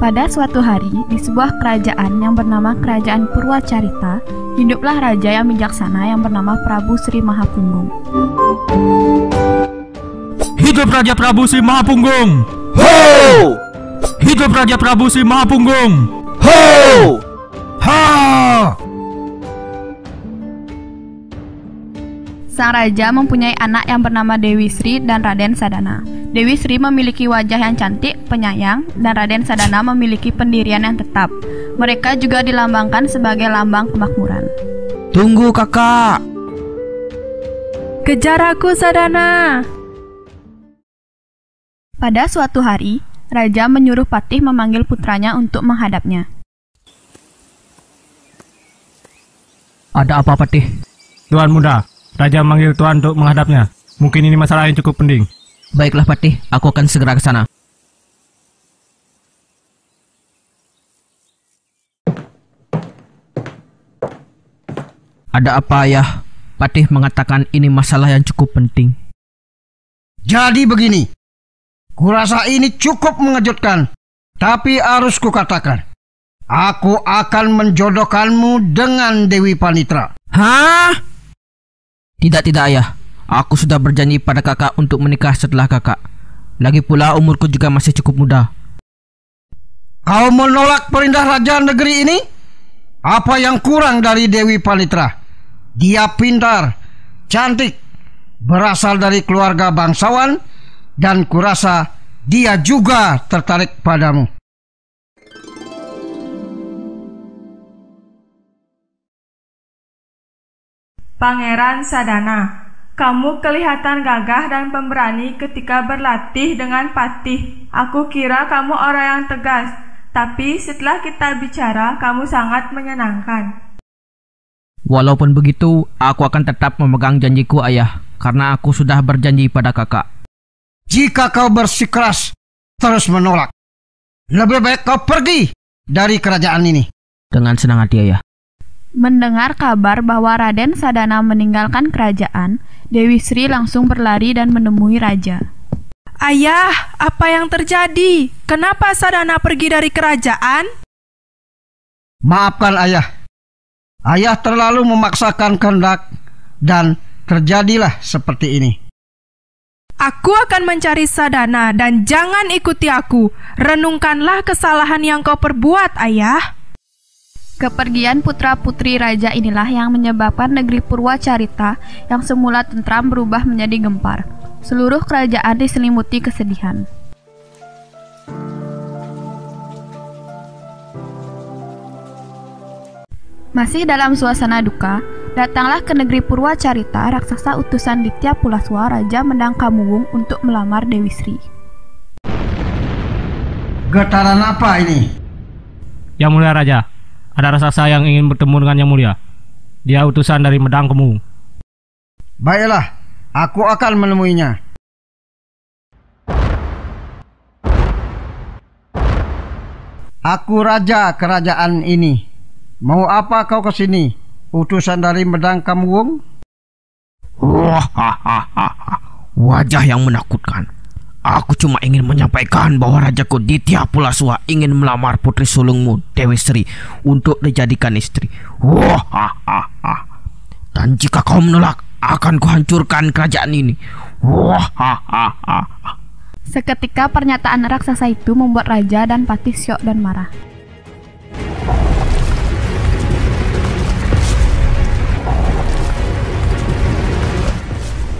Pada suatu hari, di sebuah kerajaan yang bernama Kerajaan Purwacarita, hiduplah raja yang bijaksana yang bernama Prabu Sri Mahapunggung. Hidup Raja Prabu Sri Mahapunggung! Ho! Hidup Raja Prabu Sri Mahapunggung! Ho! Ha! Sang raja mempunyai anak yang bernama Dewi Sri dan Raden Sadana. Dewi Sri memiliki wajah yang cantik, penyayang, dan Raden Sadana memiliki pendirian yang tetap. Mereka juga dilambangkan sebagai lambang kemakmuran. Tunggu kakak! Kejar aku, Sadana! Pada suatu hari, raja menyuruh Patih memanggil putranya untuk menghadapnya. Ada apa, Patih? Tuan muda, raja memanggil tuan untuk menghadapnya. Mungkin ini masalah yang cukup penting. Baiklah Patih, aku akan segera ke sana. Ada apa ayah? Patih mengatakan ini masalah yang cukup penting. Jadi begini, kurasa ini cukup mengejutkan, tapi harus kukatakan, aku akan menjodohkanmu dengan Dewi Panitra. Hah? Tidak ayah. Aku sudah berjanji pada kakak untuk menikah setelah kakak. Lagi pula umurku juga masih cukup muda. Kau menolak perintah raja negeri ini? Apa yang kurang dari Dewi Panitra? Dia pintar, cantik, berasal dari keluarga bangsawan, dan kurasa dia juga tertarik padamu. Pangeran Sadana, kamu kelihatan gagah dan pemberani ketika berlatih dengan Patih. Aku kira kamu orang yang tegas, tapi setelah kita bicara, kamu sangat menyenangkan. Walaupun begitu, aku akan tetap memegang janjiku ayah, karena aku sudah berjanji pada kakak. Jika kau bersikeras terus menolak, lebih baik kau pergi dari kerajaan ini. Dengan senang hati ayah. Mendengar kabar bahwa Raden Sadana meninggalkan kerajaan, Dewi Sri langsung berlari dan menemui raja. Ayah, apa yang terjadi? Kenapa Sadana pergi dari kerajaan? Maafkan ayah. Ayah terlalu memaksakan kehendak dan terjadilah seperti ini. Aku akan mencari Sadana dan jangan ikuti aku. Renungkanlah kesalahan yang kau perbuat, ayah. Kepergian putra-putri raja inilah yang menyebabkan negeri Purwacarita yang semula tentram berubah menjadi gempar. Seluruh kerajaan diselimuti kesedihan. Masih dalam suasana duka, datanglah ke negeri Purwacarita raksasa utusan Ditya Pulaswa Raja Mendangkamuwung untuk melamar Dewi Sri. Getaran apa ini? Yang mulia raja, ada raksasa yang ingin bertemu dengan yang mulia. Dia utusan dari Mendangkamuwung. Baiklah, aku akan menemuinya. Aku raja kerajaan ini. Mau apa kau ke sini? Utusan dari Mendangkamuwung? Wajah yang menakutkan. Aku cuma ingin menyampaikan bahwa Rajaku Ditya Pulaswa ingin melamar putri sulungmu Dewi Sri untuk dijadikan istri. Dan jika kau menolak, akan kuhancurkan kerajaan ini. Seketika pernyataan raksasa itu membuat raja dan Patih syok dan marah.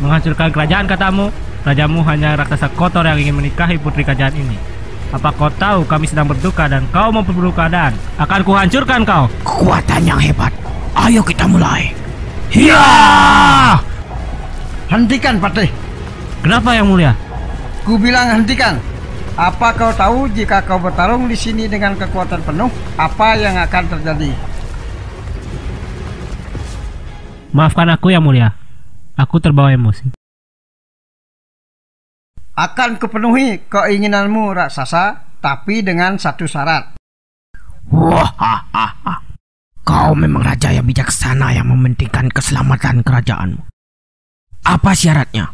Menghancurkan kerajaan katamu? Rajamu hanya raksasa kotor yang ingin menikahi putri kerajaan ini. Apa kau tahu kami sedang berduka dan kau memperburuk keadaan? Akan kuhancurkan kau. Kekuatan yang hebat. Ayo kita mulai. Hiya! Hentikan, Patih. Kenapa yang mulia? Ku bilang hentikan. Apa kau tahu jika kau bertarung di sini dengan kekuatan penuh, apa yang akan terjadi? Maafkan aku yang mulia. Aku terbawa emosi. Akan kupenuhi keinginanmu, raksasa, tapi dengan satu syarat. Kau memang raja yang bijaksana yang mementingkan keselamatan kerajaanmu. Apa syaratnya?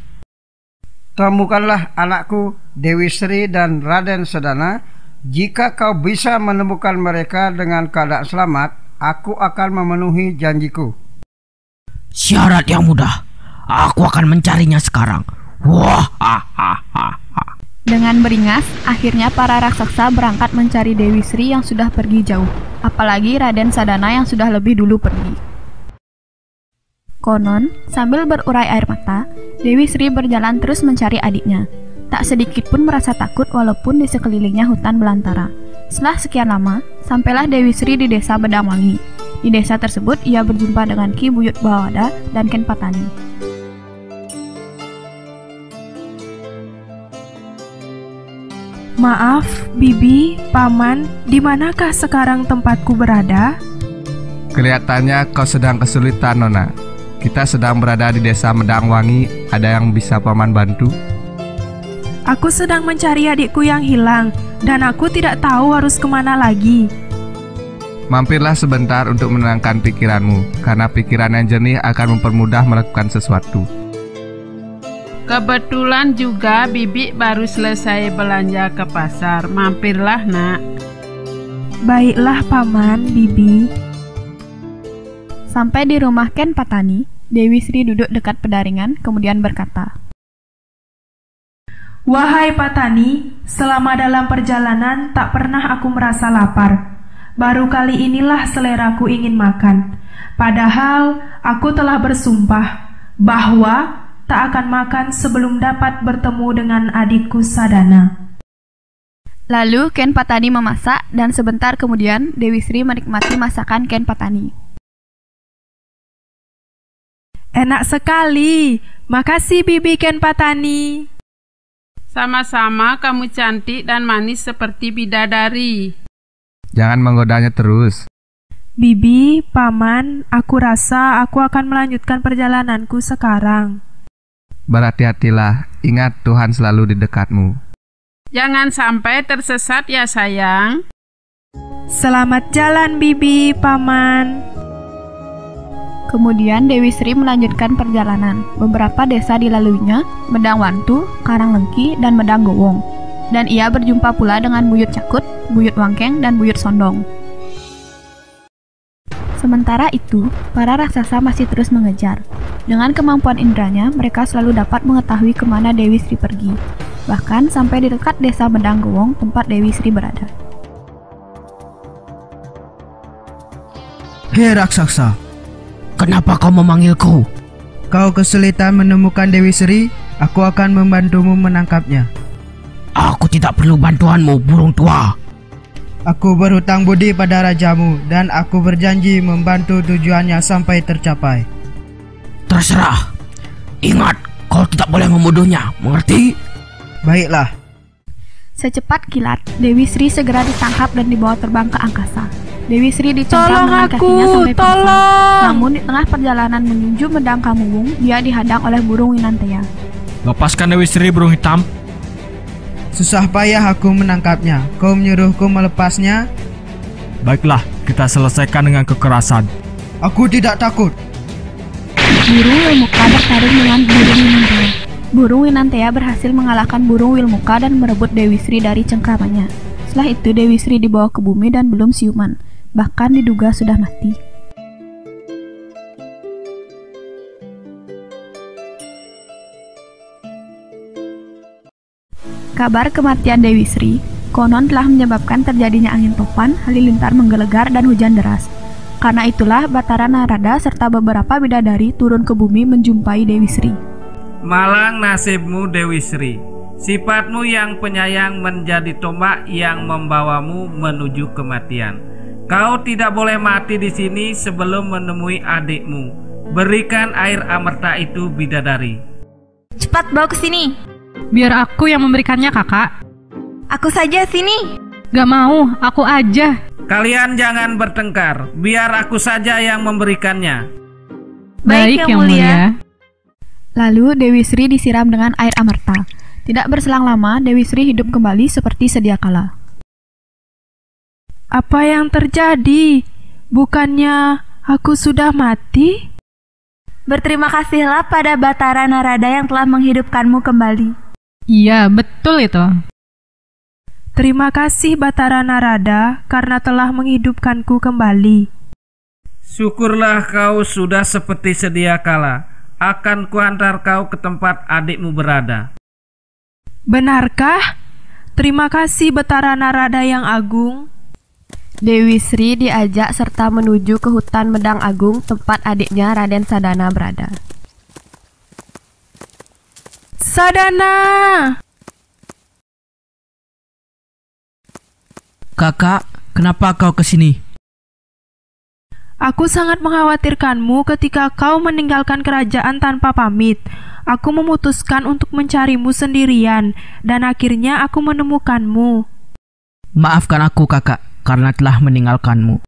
Temukanlah anakku Dewi Sri dan Raden Sadana Jika kau bisa menemukan mereka dengan keadaan selamat, aku akan memenuhi janjiku. Syarat yang mudah. Aku akan mencarinya sekarang. Wah, Dengan beringas, akhirnya para raksasa berangkat mencari Dewi Sri yang sudah pergi jauh. Apalagi Raden Sadana yang sudah lebih dulu pergi. Konon, sambil berurai air mata, Dewi Sri berjalan terus mencari adiknya. Tak sedikit pun merasa takut walaupun di sekelilingnya hutan belantara. Setelah sekian lama, sampailah Dewi Sri di desa Bedangwangi. Di desa tersebut, ia berjumpa dengan Ki Buyut Bawada dan Ken Patani. Maaf, Bibi, Paman, di manakah sekarang tempatku berada? Kelihatannya kau sedang kesulitan, Nona. Kita sedang berada di desa Medangwangi. Ada yang bisa Paman bantu? Aku sedang mencari adikku yang hilang, dan aku tidak tahu harus kemana lagi. Mampirlah sebentar untuk menenangkan pikiranmu, karena pikiran yang jernih akan mempermudah melakukan sesuatu. Kebetulan juga Bibi baru selesai belanja ke pasar. Mampirlah, Nak. Baiklah, Paman, Bibi. Sampai di rumah Ken Patani, Dewi Sri duduk dekat pedaringan, kemudian berkata, Wahai Patani, selama dalam perjalanan tak pernah aku merasa lapar. Baru kali inilah seleraku ingin makan. Padahal aku telah bersumpah bahwa tak akan makan sebelum dapat bertemu dengan adikku Sadana. Lalu Ken Patani memasak dan sebentar kemudian Dewi Sri menikmati masakan Ken Patani. Enak sekali. Makasih Bibi Ken Patani. Sama-sama, kamu cantik dan manis seperti bidadari. Jangan menggodanya terus. Bibi, Paman, aku rasa aku akan melanjutkan perjalananku sekarang. Berhati-hatilah, ingat Tuhan selalu di dekatmu. Jangan sampai tersesat ya sayang. Selamat jalan Bibi, Paman. Kemudian Dewi Sri melanjutkan perjalanan. Beberapa desa dilaluinya, Medangwantu, Karanglengki, dan Medanggowong. Dan ia berjumpa pula dengan Buyut Cakut, Buyut Wangkeng, dan Buyut Sondong. Sementara itu, para raksasa masih terus mengejar. Dengan kemampuan indranya, mereka selalu dapat mengetahui kemana Dewi Sri pergi. Bahkan sampai di dekat desa Medanggowong tempat Dewi Sri berada. Hei raksasa, kenapa kau memanggilku? Kau kesulitan menemukan Dewi Sri, aku akan membantumu menangkapnya. Aku tidak perlu bantuanmu, burung tua. Aku berhutang budi pada rajamu, dan aku berjanji membantu tujuannya sampai tercapai. Terserah. Ingat, kau tidak boleh membunuhnya, mengerti? Baiklah. Secepat kilat, Dewi Sri segera ditangkap dan dibawa terbang ke angkasa. Dewi Sri dicengkram dengan kakinya sampai pingsan. Namun di tengah perjalanan menuju Medangkamuwung, dia dihadang oleh burung Winantea. Lepaskan Dewi Sri, burung hitam. Susah payah aku menangkapnya. Kau menyuruhku melepasnya? Baiklah, kita selesaikan dengan kekerasan. Aku tidak takut. Burung Wilmuka bertarung dengan burung Winantea. Burung Winantea berhasil mengalahkan burung Wilmuka dan merebut Dewi Sri dari cengkramannya. Setelah itu Dewi Sri dibawa ke bumi dan belum siuman. Bahkan diduga sudah mati. Kabar kematian Dewi Sri konon telah menyebabkan terjadinya angin topan, halilintar menggelegar, dan hujan deras. Karena itulah Batara Narada serta beberapa bidadari turun ke bumi menjumpai Dewi Sri. Malang nasibmu Dewi Sri. Sifatmu yang penyayang menjadi tombak yang membawamu menuju kematian. Kau tidak boleh mati di sini sebelum menemui adikmu. Berikan air amerta itu bidadari. Cepat bawa ke sini. Biar aku yang memberikannya, Kakak. Aku saja sini. Gak mau, aku aja. Kalian jangan bertengkar. Biar aku saja yang memberikannya. Baik, Yang Mulia. Lalu Dewi Sri disiram dengan air amerta. Tidak berselang lama, Dewi Sri hidup kembali seperti sedia kala. Apa yang terjadi? Bukannya aku sudah mati? Berterima kasihlah pada Batara Narada yang telah menghidupkanmu kembali. Iya, betul itu. Terima kasih Batara Narada karena telah menghidupkanku kembali. Syukurlah kau sudah seperti sedia kala. Akan kuantar kau ke tempat adikmu berada. Benarkah? Terima kasih Batara Narada yang agung. Dewi Sri diajak serta menuju ke hutan Medang Agung tempat adiknya Raden Sadana berada. Sadana! Kakak, kenapa kau ke sini? Aku sangat mengkhawatirkanmu ketika kau meninggalkan kerajaan tanpa pamit. Aku memutuskan untuk mencarimu sendirian, dan akhirnya aku menemukanmu. Maafkan aku kakak, karena telah meninggalkanmu.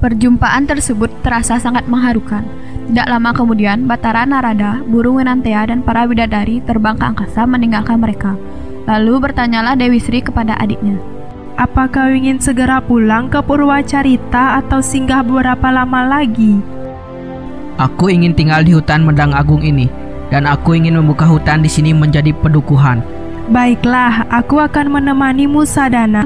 Perjumpaan tersebut terasa sangat mengharukan. Tidak lama kemudian, Batara Narada, burung Wenantea, dan para bidadari terbang ke angkasa meninggalkan mereka. Lalu bertanyalah Dewi Sri kepada adiknya. Apa kau ingin segera pulang ke Purwacarita atau singgah beberapa lama lagi? Aku ingin tinggal di hutan Medang Agung ini, dan aku ingin membuka hutan di sini menjadi pedukuhan. Baiklah, aku akan menemanimu Sadana.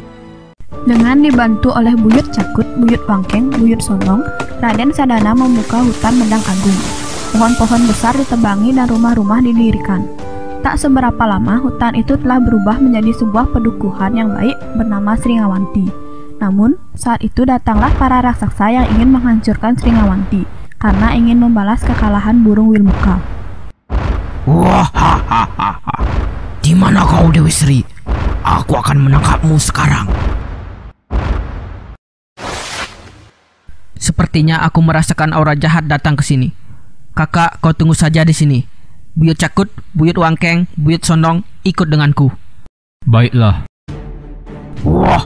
Dengan dibantu oleh Buyut Cakut, Buyut Wangkeng, Buyut Sondong, Raden Sadana membuka hutan Medang Agung. Pohon-pohon besar ditebangi dan rumah-rumah didirikan. Tak seberapa lama, hutan itu telah berubah menjadi sebuah pedukuhan yang baik bernama Sringawanti. Namun, saat itu datanglah para raksasa yang ingin menghancurkan Sringawanti karena ingin membalas kekalahan burung Wilmuka. Wah, di mana kau Dewi Sri? Aku akan menangkapmu sekarang. Sepertinya aku merasakan aura jahat datang ke sini. Kakak, kau tunggu saja di sini. Buyut Cakut, Buyut Wangkeng, Buyut Sondong, ikut denganku. Baiklah. Wah,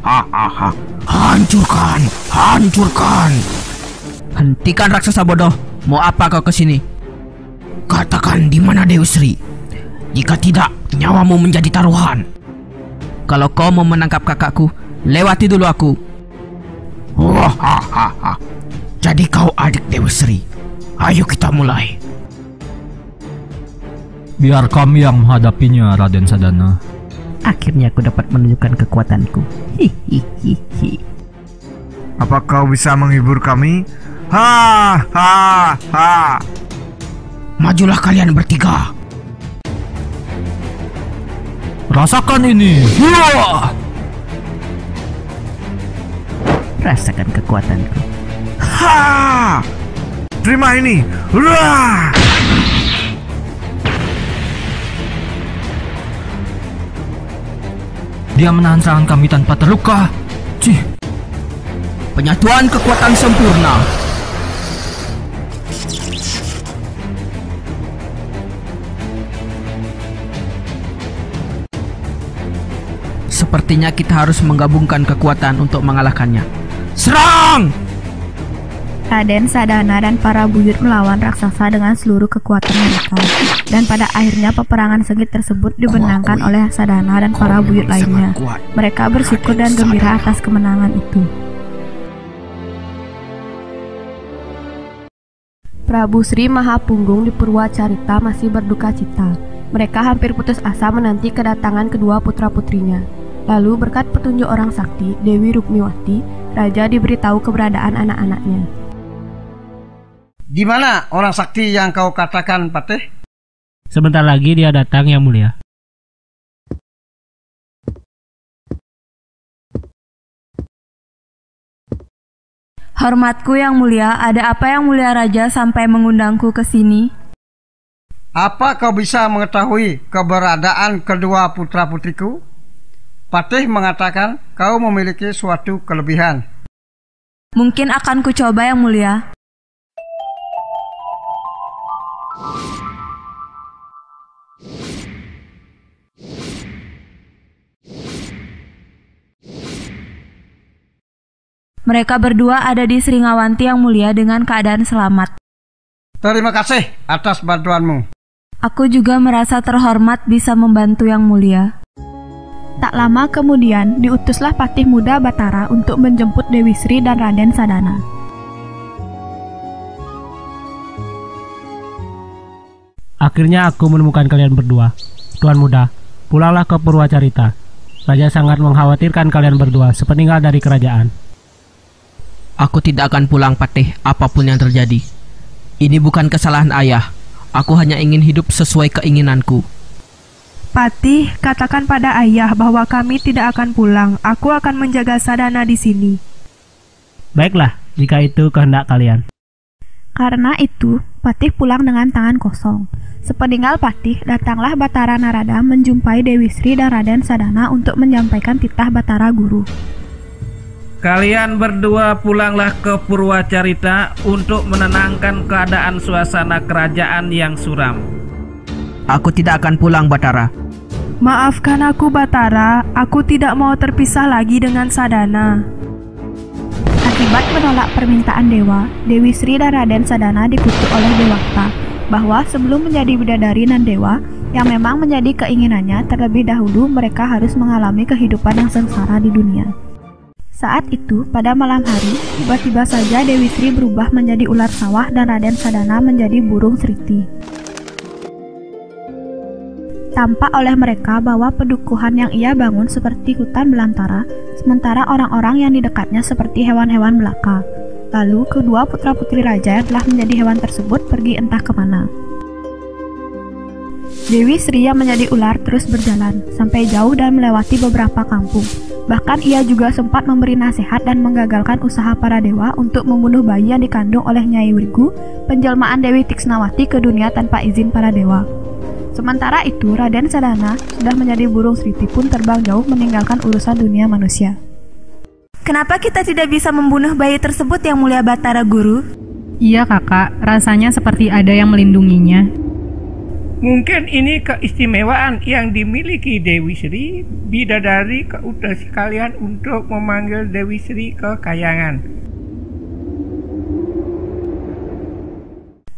hancurkan, hancurkan. Hentikan raksasa bodoh. Mau apa kau ke sini? Katakan di mana Dewi Sri. Jika tidak, nyawamu menjadi taruhan. Kalau kau mau menangkap kakakku, lewati dulu aku. Wah, jadi kau adik Dewi Sri. Ayo kita mulai. Biar kami yang menghadapinya, Raden Sadana. Akhirnya aku dapat menunjukkan kekuatanku. Hihihihi. Apa kau bisa menghibur kami? Ha ha ha. Majulah kalian bertiga. Rasakan ini. Rasakan kekuatanku. Ha! Terima ini. Wah! Dia menahan serangan kami tanpa terluka. Cih. Penyatuan kekuatan sempurna. Sepertinya kita harus menggabungkan kekuatan untuk mengalahkannya. Serang! Raden Sadana dan para buyut melawan raksasa dengan seluruh kekuatan mereka. Dan pada akhirnya peperangan sengit tersebut dimenangkan oleh Sadana dan para buyut lainnya. Mereka bersyukur dan gembira atas kemenangan itu. Prabu Sri Mahapunggung di Purwacarita masih berduka cita. Mereka hampir putus asa menanti kedatangan kedua putra-putrinya. Lalu berkat petunjuk orang sakti, Dewi Rukmiwati, Raja diberitahu keberadaan anak-anaknya. Di mana orang sakti yang kau katakan, Patih? Sebentar lagi dia datang, Yang Mulia. Hormatku Yang Mulia, ada apa Yang Mulia Raja sampai mengundangku ke sini? Apa kau bisa mengetahui keberadaan kedua putra-putriku? Patih mengatakan kau memiliki suatu kelebihan. Mungkin akan kucoba Yang Mulia. Mereka berdua ada di Sringawanti Yang Mulia dengan keadaan selamat. Terima kasih atas bantuanmu. Aku juga merasa terhormat bisa membantu Yang Mulia. Tak lama kemudian, diutuslah Patih Muda Batara untuk menjemput Dewi Sri dan Raden Sadana. Akhirnya aku menemukan kalian berdua. Tuan Muda, pulanglah ke Purwacarita. Raja sangat mengkhawatirkan kalian berdua sepeninggal dari kerajaan. Aku tidak akan pulang, Patih, apapun yang terjadi. Ini bukan kesalahan ayah. Aku hanya ingin hidup sesuai keinginanku. Patih, katakan pada ayah bahwa kami tidak akan pulang. Aku akan menjaga Sadana di sini. Baiklah, jika itu kehendak kalian. Karena itu, Patih pulang dengan tangan kosong. Sepeninggal Patih, datanglah Batara Narada menjumpai Dewi Sri dan Raden Sadana untuk menyampaikan titah Batara Guru. Kalian berdua pulanglah ke Purwacarita untuk menenangkan keadaan suasana kerajaan yang suram. Aku tidak akan pulang, Batara. Maafkan aku, Batara. Aku tidak mau terpisah lagi dengan Sadana. Akibat menolak permintaan dewa, Dewi Sri dan Raden Sadana dikutuk oleh Dewata bahwa sebelum menjadi bidadari nan dewa, yang memang menjadi keinginannya, terlebih dahulu mereka harus mengalami kehidupan yang sengsara di dunia. Saat itu, pada malam hari, tiba-tiba saja Dewi Sri berubah menjadi ular sawah dan Raden Sadana menjadi burung seriti. Tampak oleh mereka bahwa pedukuhan yang ia bangun seperti hutan belantara, sementara orang-orang yang di dekatnya seperti hewan-hewan belaka. Lalu kedua putra-putri raja yang telah menjadi hewan tersebut pergi entah kemana. Dewi Sri yang menjadi ular terus berjalan sampai jauh dan melewati beberapa kampung. Bahkan ia juga sempat memberi nasihat dan menggagalkan usaha para dewa untuk membunuh bayi yang dikandung oleh Nyai Wrigu, penjelmaan Dewi Tiksnawati ke dunia tanpa izin para dewa. Sementara itu, Raden Sadana sudah menjadi burung seriti pun terbang jauh meninggalkan urusan dunia manusia. Kenapa kita tidak bisa membunuh bayi tersebut, Yang Mulia Batara Guru? Iya kakak, rasanya seperti ada yang melindunginya. Mungkin ini keistimewaan yang dimiliki Dewi Sri, bidadari keutus kalian untuk memanggil Dewi Sri ke Kahyangan.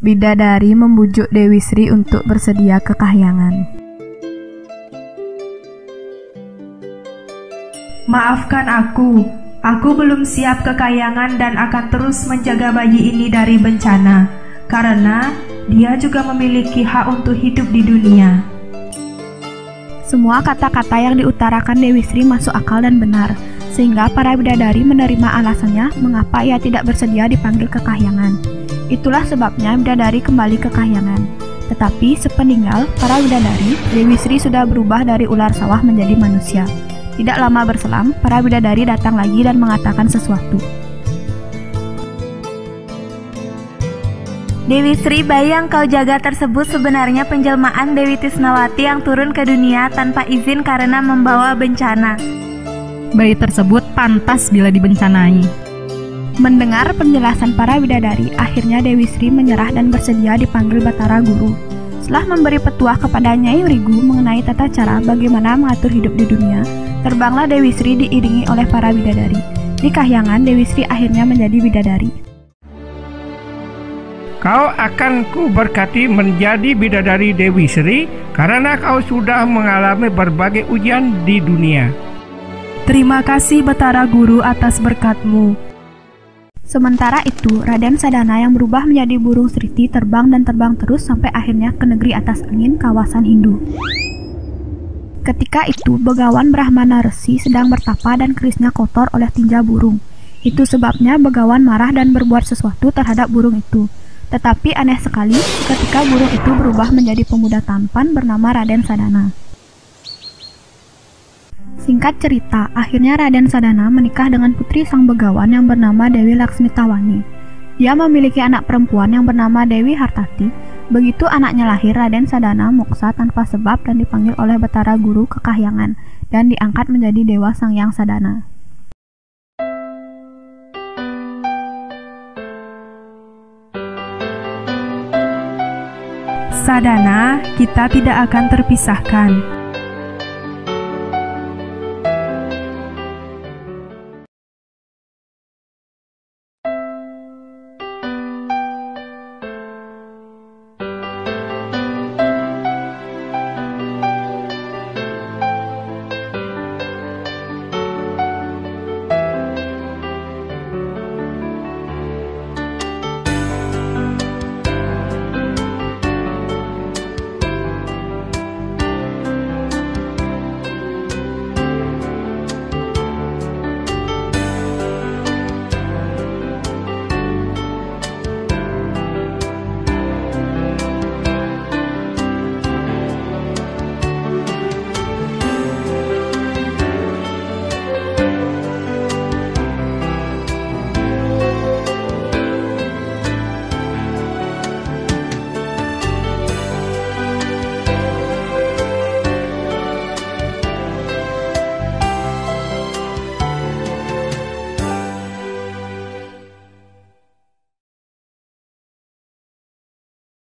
Bidadari membujuk Dewi Sri untuk bersedia ke Kahyangan. Maafkan aku belum siap ke Kahyangan dan akan terus menjaga bayi ini dari bencana, karena dia juga memiliki hak untuk hidup di dunia. Semua kata-kata yang diutarakan Dewi Sri masuk akal dan benar, sehingga para bidadari menerima alasannya mengapa ia tidak bersedia dipanggil ke Kahyangan. Itulah sebabnya bidadari kembali ke Kahyangan. Tetapi sepeninggal para bidadari, Dewi Sri sudah berubah dari ular sawah menjadi manusia. Tidak lama berselang, para bidadari datang lagi dan mengatakan sesuatu. Dewi Sri, bayi yang kau jaga tersebut sebenarnya penjelmaan Dewi Tisnawati yang turun ke dunia tanpa izin karena membawa bencana. Bayi tersebut pantas bila dibencanai. Mendengar penjelasan para bidadari, akhirnya Dewi Sri menyerah dan bersedia dipanggil Batara Guru. Setelah memberi petuah kepada Nyai Wrigu mengenai tata cara bagaimana mengatur hidup di dunia, terbanglah Dewi Sri diiringi oleh para bidadari. Di Kahyangan, Dewi Sri akhirnya menjadi bidadari. Kau akan kuberkati menjadi bidadari Dewi Sri karena kau sudah mengalami berbagai ujian di dunia. Terima kasih Batara Guru atas berkatmu. Sementara itu, Raden Sadana yang berubah menjadi burung seriti terbang dan terbang terus sampai akhirnya ke negeri atas angin kawasan Hindu. Ketika itu, Begawan Brahmana Resi sedang bertapa dan kerisnya kotor oleh tinja burung. Itu sebabnya Begawan marah dan berbuat sesuatu terhadap burung itu. Tetapi aneh sekali, ketika burung itu berubah menjadi pemuda tampan bernama Raden Sadana. Singkat cerita, akhirnya Raden Sadana menikah dengan putri sang begawan yang bernama Dewi Laksmitawani. Dia memiliki anak perempuan yang bernama Dewi Hartati. Begitu anaknya lahir, Raden Sadana moksa tanpa sebab dan dipanggil oleh Batara Guru ke Kahyangan dan diangkat menjadi Dewa Sangyang Sadana. Sadana, kita tidak akan terpisahkan.